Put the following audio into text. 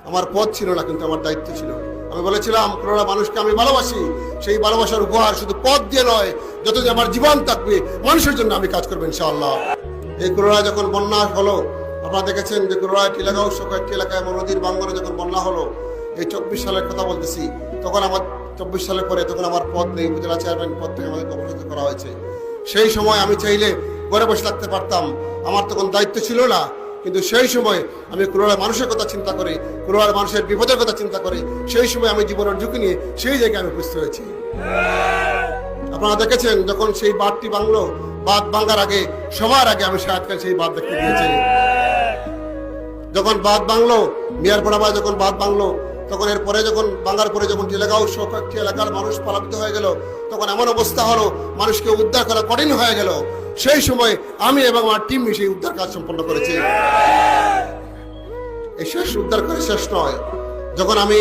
আমার পদ ছিল না, কিন্তু আমার দায়িত্ব ছিল। আমি বলেছিলাম কোরআন মানুষকে আমি ভালোবাসি, সেই ভালোবাসার উপহার শুধু পদ দিয়ে নয়, যতদিন আমার জীবন থাকবে মানুষের জন্য আমি কাজ করবো ইনশাআল্লাহ। এই করোনা যখন বন্যা হলো, আপনারা দেখেছেন যে করোনা টিলাগাঁও সহ কয়েকটি এলাকায় এবং নদীর বাঙ্গনে যখন বন্যা হলো, এই 24 সালের কথা বলতেছি, তখন আমার 24 সালের পরে তখন আমার পদ নেই, উপজেলা চেয়ারম্যান পদ থেকে আমাদেরকে অপসারিত করা হয়েছে। সেই সময় আমি চাইলে ঘরে বসে থাকতে পারতাম, আমার তখন দায়িত্ব ছিল না, কিন্তু সেই সময় আমি করোনার মানুষের কথা চিন্তা করে, করোনার মানুষের বিপদের কথা চিন্তা করে, সেই সময় আমি জীবনের ঝুঁকি নিয়ে সেই জায়গায় আমি উপস্থিত হয়েছি। আপনারা দেখেছেন যখন সেই বাঁধটি ভাঙলো, বাঁধ ভাঙার আগে সবার আগে আমি সাহেব খান সেই বাঁধ দেখতে গিয়েছি। যখন বাঁধ ভাঙলো, মিয়ারপাড়ায় যখন বাঁধ ভাঙলো, তখন এরপরে যখন ভাঙার পরে যখন টিলাগাঁও সহ কয়েকটি এলাকার মানুষ পালাবিত হয়ে গেল, তখন এমন অবস্থা হলো মানুষকে উদ্ধার করা কঠিন হয়ে গেল। সেই সময় আমি এবং আমার টিম সেই উদ্ধার কাজ সম্পন্ন করেছি। এই শেষ উদ্ধার করে শেষ নয়, যখন আমি